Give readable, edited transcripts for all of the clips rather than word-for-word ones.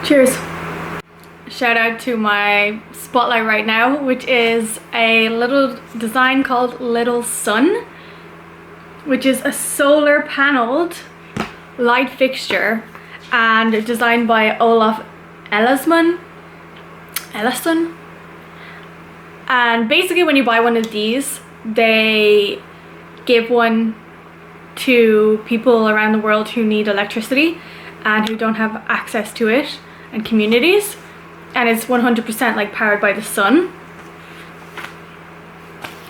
Cheers. Shout out to my spotlight right now, which is a little design called Little Sun, which is a solar paneled light fixture and designed by Olaf Ellison. And basically when you buy one of these, they give one to people around the world who need electricity and who don't have access to it, and communities. And it's 100% like powered by the sun.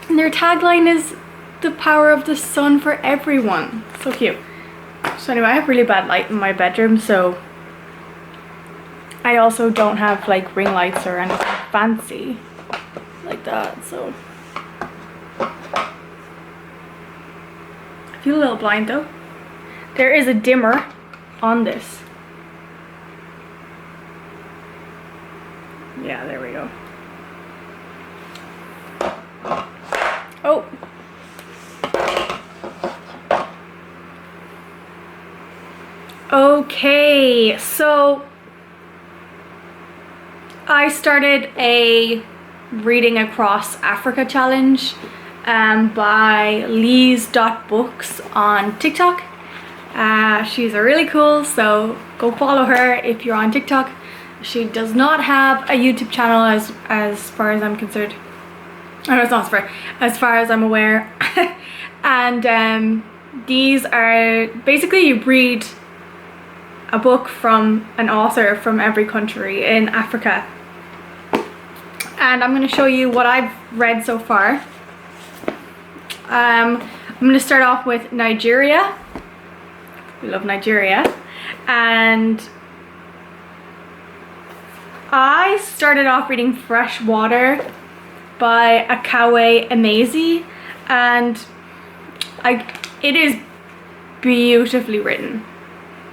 And their tagline is the power of the sun for everyone. So cute. So anyway, I have really bad light in my bedroom, so I also don't have like ring lights or anything fancy like that, so I feel a little blind though. There is a dimmer on this. Yeah, there we go. Oh. Okay, so I started a reading across Africa challenge by lee.books on TikTok. She's really cool, so go follow her if you're on TikTok. She does not have a YouTube channel as far as I'm concerned. Oh, it's not as far as I'm aware. And these are basically, you read a book from an author from every country in Africa. And I'm going to show you what I've read so far. I'm going to start off with Nigeria. We love Nigeria. And I started off reading Freshwater by Akwaeke Emezi, and it is beautifully written.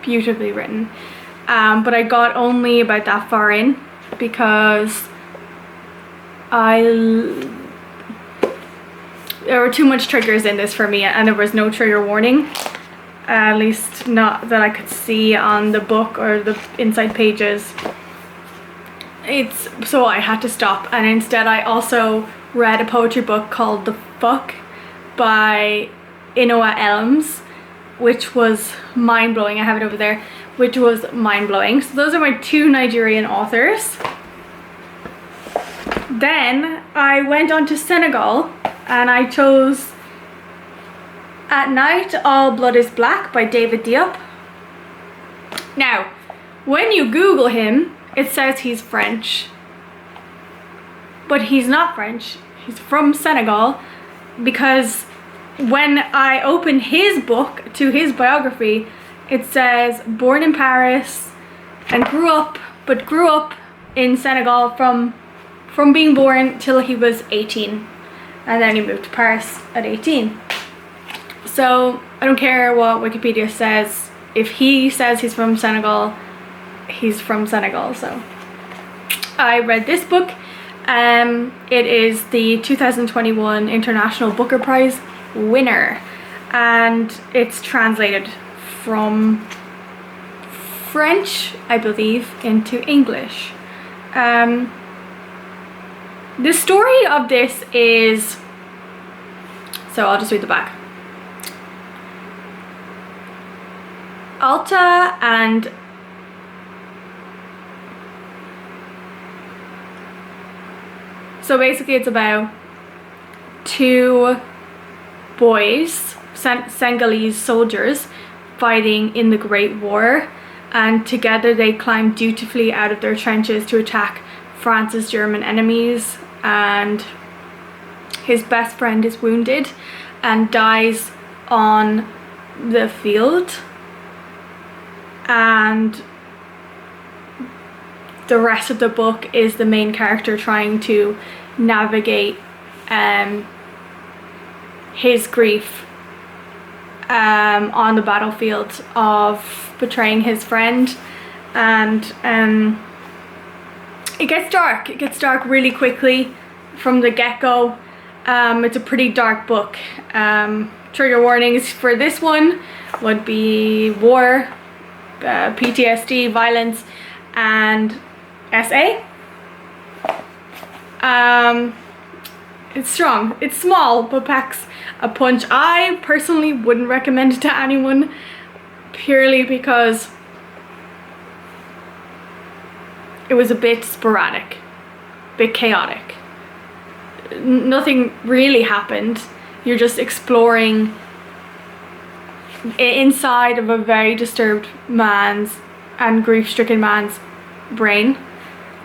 But I got only about that far in because there were too much triggers in this for me, and there was no trigger warning, at least not that I could see on the book or the inside pages. So I had to stop, and instead I also read a poetry book called The Fuck by Inua Ellams, which was mind-blowing. I have it over there, which was mind-blowing. So those are my two Nigerian authors. Then I went on to Senegal and I chose At Night All Blood is Black by David Diop. Now, when you Google him, it says he's French, but he's not French. He's from Senegal, because when I open his book to his biography, it says born in Paris and grew up in Senegal from being born till he was 18, and then he moved to Paris at 18. So I don't care what Wikipedia says. If he says he's from Senegal, he's from Senegal. So I read this book. It is the 2021 International Booker Prize winner, and it's translated from French, I believe, into English. The story of this is, so I'll just read the back. Alta and so basically it's about two boys, Senegalese soldiers, fighting in the Great War, and together they climb dutifully out of their trenches to attack France's German enemies, and his best friend is wounded and dies on the field, and the rest of the book is the main character trying to navigate his grief on the battlefield of betraying his friend. And it gets dark really quickly from the get-go. It's a pretty dark book, trigger warnings for this one would be war, PTSD, violence, and SA. It's strong. It's small, but packs a punch. I personally wouldn't recommend it to anyone, purely because it was a bit sporadic, a bit chaotic. Nothing really happened. You're just exploring inside of a very disturbed man's and grief-stricken man's brain,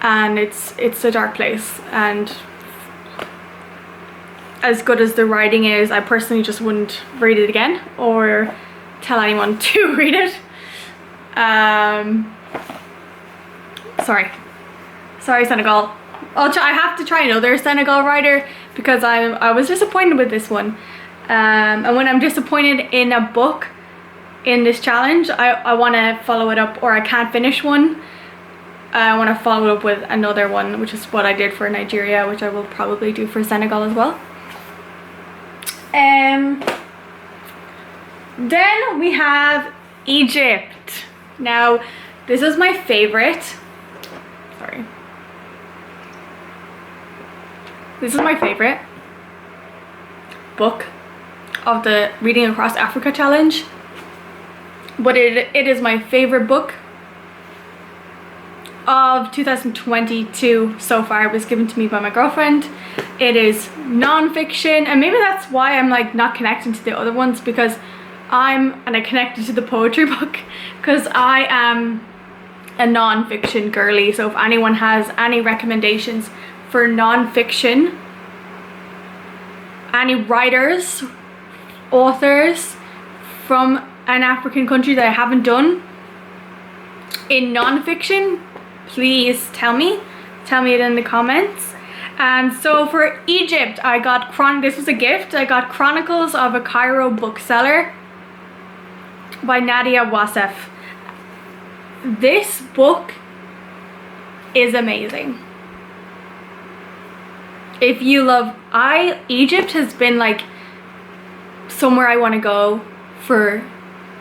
and it's a dark place. And as good as the writing is, I personally just wouldn't read it again or tell anyone to read it. Sorry Senegal. I have to try another Senegal writer because I was disappointed with this one. And when I'm disappointed in a book in this challenge, I want to follow it up, or I can't finish one, I want to follow it up with another one, which is what I did for Nigeria, which I will probably do for Senegal as well. Then we have Egypt. Now, this is my favorite. Sorry. This is my favorite book of the Reading Across Africa challenge, but it is my favorite book of 2022 so far. It was given to me by my girlfriend. It is non-fiction, and maybe that's why I'm like not connecting to the other ones, because I connected to the poetry book because I am a non-fiction girly. So if anyone has any recommendations for non-fiction, any writers, authors from an African country that I haven't done in non-fiction, please tell me it in the comments. And so for Egypt, I got this was a gift. I got Chronicles of a Cairo bookseller by Nadia Wassef. This book is amazing. If you love, Egypt has been like somewhere I want to go for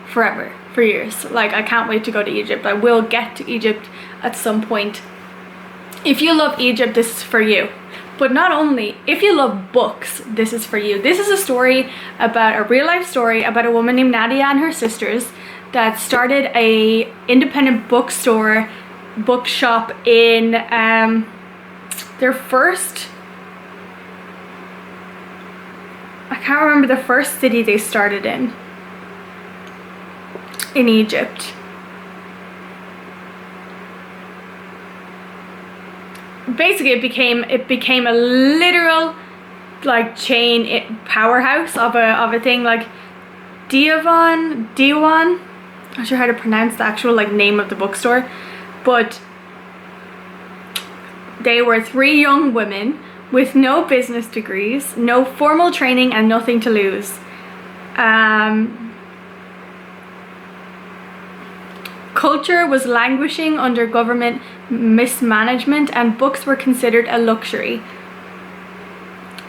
forever, for years. Like, I can't wait to go to Egypt. I will get to Egypt at some point. If you love Egypt, this is for you. But not only, if you love books, this is for you. This is a story about a real life story about a woman named Nadia and her sisters that started a independent bookshop in their first, I can't remember the first city they started in Egypt. Basically it became a literal like chain powerhouse of a thing. Like Diwan, I'm not sure how to pronounce the actual like name of the bookstore, but they were 3 young women with no business degrees, no formal training, and nothing to lose. Culture was languishing under government mismanagement, and books were considered a luxury.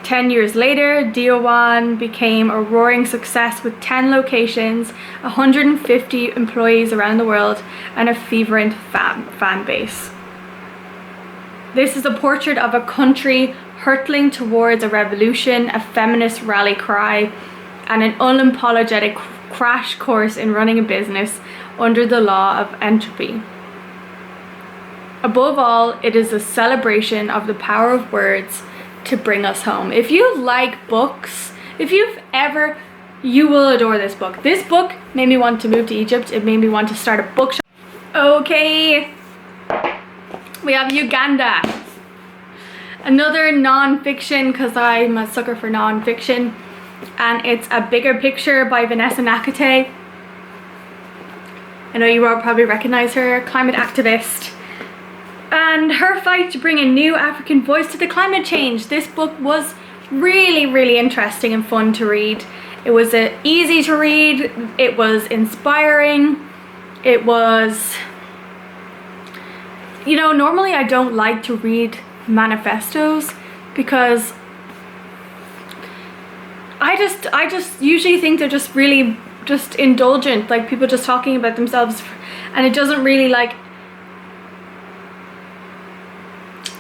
10 years later, Diwan became a roaring success with 10 locations, 150 employees around the world, and a fervent fan base. This is a portrait of a country hurtling towards a revolution, a feminist rally cry, and an unapologetic crash course in running a business under the law of entropy. Above all, it is a celebration of the power of words to bring us home. If you like books, you will adore this book. This book made me want to move to Egypt. It made me want to start a bookshop. Okay, we have Uganda. Another non-fiction, because I'm a sucker for non-fiction, and it's A Bigger Picture by Vanessa Nakate. I know you all probably recognize her, climate activist, and her fight to bring a new African voice to the climate change. This book was really, really interesting and fun to read. It was easy to read, it was inspiring, it was, you know, normally I don't like to read manifestos because I just usually think they're just really just indulgent, like people just talking about themselves, and it doesn't really like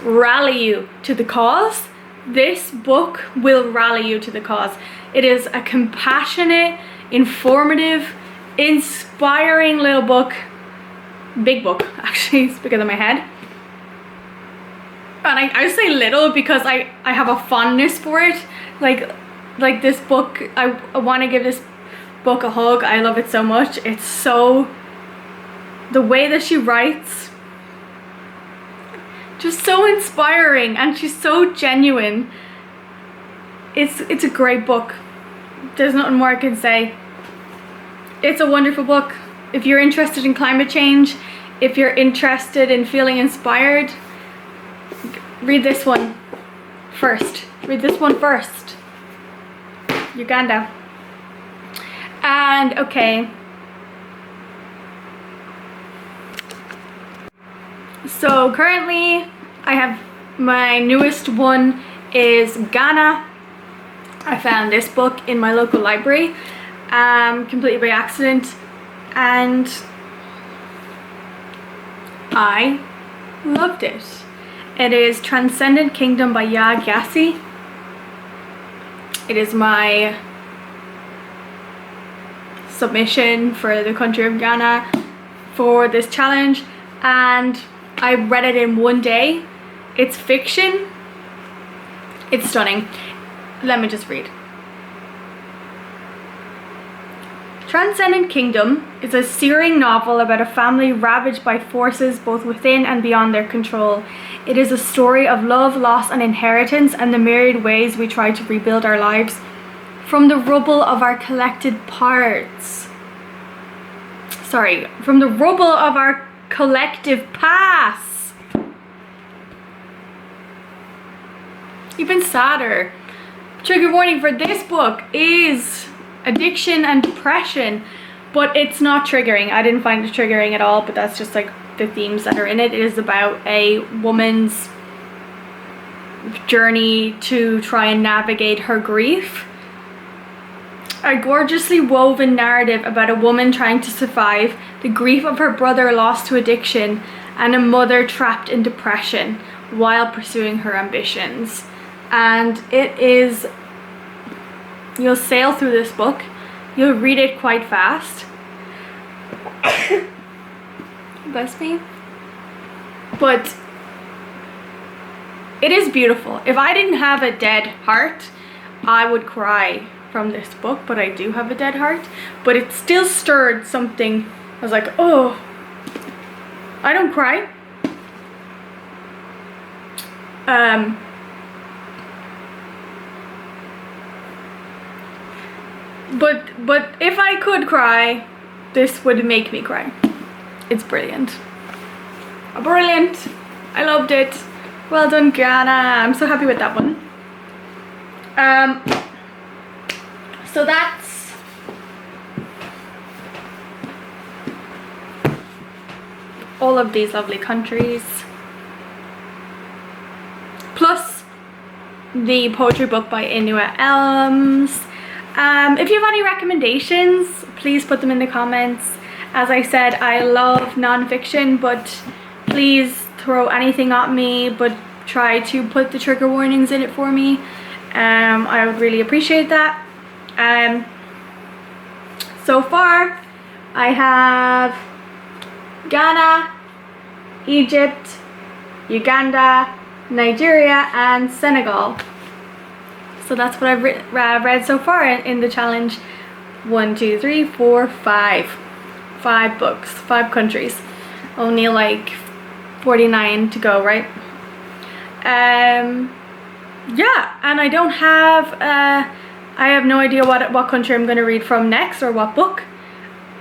rally you to the cause. This book will rally you to the cause. It is a compassionate, informative, inspiring little book. Big book, actually, it's bigger than my head. And I say little because I have a fondness for it. Like this book, I want to give this book a hug. I love it so much. It's so, the way that she writes, just so inspiring, and she's so genuine. It's a great book. There's nothing more I can say. It's a wonderful book. If you're interested in climate change, if you're interested in feeling inspired, read this one first. Read this one first. Uganda. And okay. So currently I have my newest one is Ghana. I found this book in my local library completely by accident, and I loved it. It is Transcendent Kingdom by Gyasi. It is my submission for the country of Ghana for this challenge, and I read it in one day. It's fiction. It's stunning. Let me just read. Transcendent Kingdom is a searing novel about a family ravaged by forces both within and beyond their control. It is a story of love, loss, and inheritance, and the myriad ways we try to rebuild our lives from the rubble of our collected parts. From the rubble of our collective past. Even sadder. Trigger warning for this book is addiction and depression, but it's not triggering. I didn't find it triggering at all, but that's just like the themes that are in it. It is about a woman's journey to try and navigate her grief. A gorgeously woven narrative about a woman trying to survive the grief of her brother lost to addiction and a mother trapped in depression while pursuing her ambitions. And it is, you'll sail through this book, you'll read it quite fast. Bless me. But it is beautiful. If I didn't have a dead heart, I would cry from this book, but I do have a dead heart. But it still stirred something. I was like, oh, I don't cry. But if I could cry, this would make me cry. It's brilliant. Brilliant. I loved it. Well done, Ghana. I'm so happy with that one. So that's all of these lovely countries, plus the poetry book by Inua Ellams. If you have any recommendations, please put them in the comments. As I said, I love non-fiction, but please throw anything at me, but try to put the trigger warnings in it for me. I would really appreciate that. So far I have Ghana, Egypt, Uganda, Nigeria, and Senegal. So that's what I've read so far in the challenge. 1, 2, 3, 4, 5. 5 books, 5 countries. Only like 49 to go, right? Yeah, and I don't have I have no idea what country I'm going to read from next, or what book.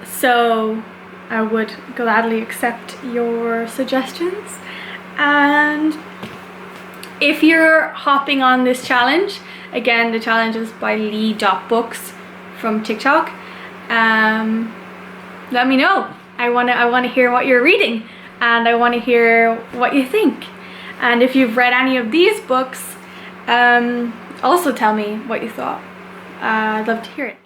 So I would gladly accept your suggestions. And if you're hopping on this challenge, again, the challenge is by lee.books from TikTok. Let me know. I wanna hear what you're reading, and I want to hear what you think. And if you've read any of these books, also tell me what you thought. I'd love to hear it.